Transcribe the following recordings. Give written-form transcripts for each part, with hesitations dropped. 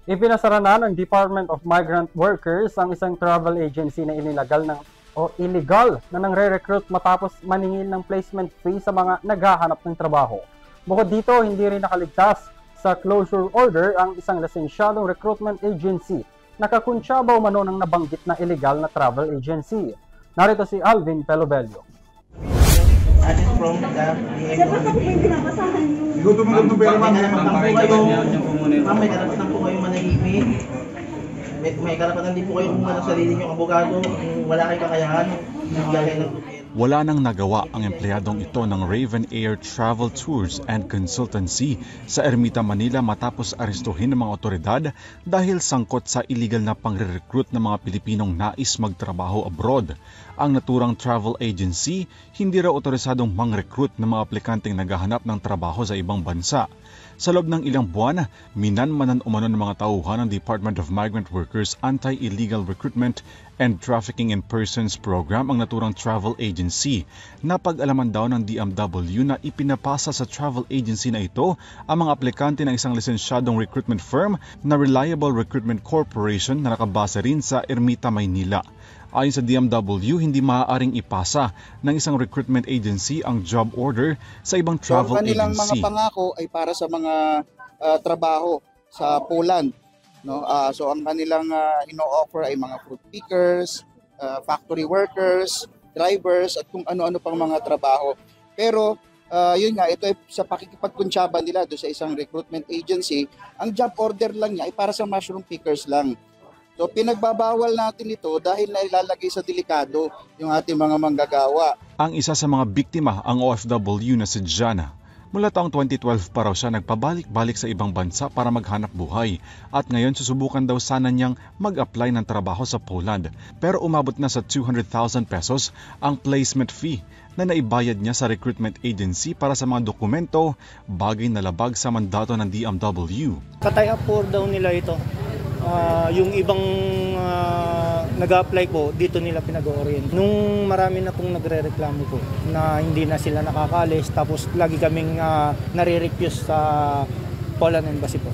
Ipinasara na ng Department of Migrant Workers ang isang travel agency na illegal na nangre-recruit matapos maningil ng placement fee sa mga naghahanap ng trabaho. Bukod dito, hindi rin nakaligtas sa closure order ang isang lisensyadong recruitment agency na kakuntsabaw mano ng nabanggit na illegal na travel agency. Narito si Alvin Pelobello. From the Siyempre sa yung pinapasahan nyo. Ikaw tumanggap ng pera, ma'am. May karapatan po kayong manahimik. May karapatan din po kayong sa sarili niyong abogado. Kung wala kayong kakayahan, maglagay ng dokumento. Wala nang nagawa ang empleyadong ito ng Raven Air Travel Tours and Consultancy sa Ermita, Manila matapos arestuhin ng mga otoridad dahil sangkot sa illegal na pangre-recruit ng mga Pilipinong nais magtrabaho abroad. Ang naturang travel agency hindi raw otorisadong mang-recruit ng mga aplikanteng naghahanap ng trabaho sa ibang bansa. Sa loob ng ilang buwan, minanmanan umano ng mga tauhan ng Department of Migrant Workers Anti-Illegal Recruitment and Trafficking in Persons Program ang naturang travel agency. Napag-alaman daw ng DMW na ipinapasa sa travel agency na ito ang mga aplikante ng isang lisensyadong recruitment firm na Reliable Recruitment Corporation na nakabase rin sa Ermita, Maynila. Ayon sa DMW, hindi maaaring ipasa ng isang recruitment agency ang job order sa ibang travel agency. Ang kanilang mga pangako ay para sa mga trabaho sa Poland. No? So ang kanilang ino-offer ay mga fruit pickers, factory workers, drivers, at kung ano-ano pang mga trabaho. Pero yun nga, ito ay sa pakikipagkuntsaba nila doon sa isang recruitment agency. Ang job order lang niya ay para sa mushroom pickers lang. So pinagbabawal natin ito dahil nailalagay sa delikado yung ating mga manggagawa. Ang isa sa mga biktima ang OFW na si Jana. Mula taong 2012 pa raw siya nagpabalik-balik sa ibang bansa para maghanap buhay at ngayon susubukan daw sana niyang mag-apply ng trabaho sa Poland. Pero umabot na sa 200,000 pesos ang placement fee na naibayad niya sa recruitment agency para sa mga dokumento, bagay na labag sa mandato ng DMW. Katay-up daw nila ito. Yung ibang nag-apply po, dito nila pinag-orient. Nung marami na pong nagre-reklamo po na hindi na sila nakakalis, tapos lagi kaming nare-refuse sa Poland Embassy po.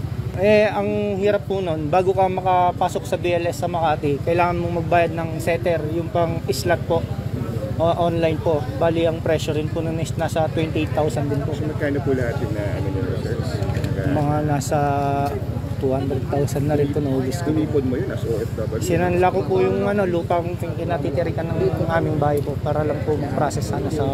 Ang hirap po nun, bago ka makapasok sa BLS sa Makati, kailangan mong magbayad ng setter, yung pang slot po, online po. Bali, ang presyo rin po nun is nasa 28,000 din po. So magkano po lahat yung research? Mga nasa 200,000 na rin po naubos ko. Tinipod mo yun as OFW? Sinanla ko po yung lupang kinatitirikan ng aming bahay po para lang po mag-process sana sa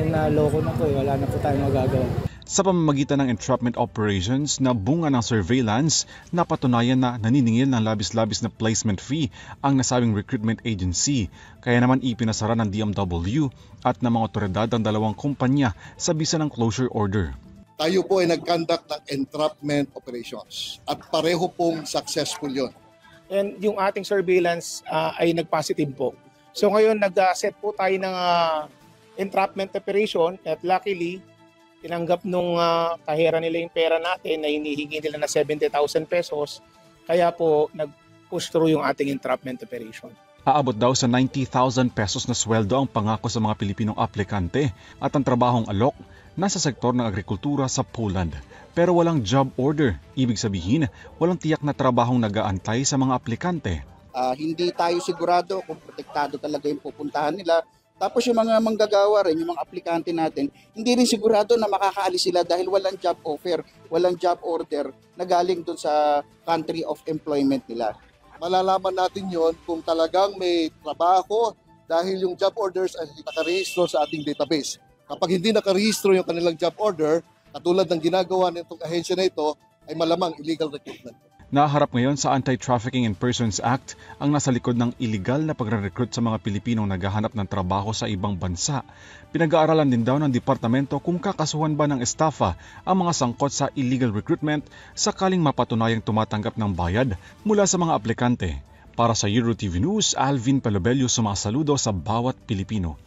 naloko na po wala na po tayong magagawa. Sa pamamagitan ng entrapment operations na bunga ng surveillance, napatunayan na naniningil ng labis-labis na placement fee ang nasabing recruitment agency. Kaya naman ipinasara ng DMW at ng mga otoridad ang dalawang kumpanya sa bisa ng closure order. Tayo po ay nag-conduct ng entrapment operations at pareho pong successful yun. And yung ating surveillance ay nag-positive po. So ngayon nag-set po tayo ng entrapment operation at luckily tinanggap nung kahera nila yung pera natin na hinihingi nila na 70,000 pesos. Kaya po nag-push through yung ating entrapment operation. Aabot daw sa 90,000 pesos na sweldo ang pangako sa mga Pilipinong aplikante at ang trabahong alok nasa sektor ng agrikultura sa Poland. Pero walang job order, ibig sabihin walang tiyak na trabahong nag-aantay sa mga aplikante. Hindi tayo sigurado kung protektado talaga yung pupuntahan nila. Tapos yung mga manggagawa rin, yung mga aplikante natin, hindi rin sigurado na makakaalis sila dahil walang job offer, walang job order na galing dun sa country of employment nila. Malalaman natin yon kung talagang may trabaho dahil yung job orders ay nakarehistro sa ating database. Kapag hindi nakarehistro yung kanilang job order, katulad ng ginagawa nitong ahensya na ito, ay malamang illegal recruitment. Naharap ngayon sa Anti-Trafficking in Persons Act ang nasa likod ng illegal na pagre-recruit sa mga Pilipinong naghahanap ng trabaho sa ibang bansa. Pinag-aaralan din daw ng departamento kung kakasuhan ba ng estafa ang mga sangkot sa illegal recruitment sakaling mapatunayang tumatanggap ng bayad mula sa mga aplikante. Para sa EuroTV News, Alvin Pelobello sumasaludo sa bawat Pilipino.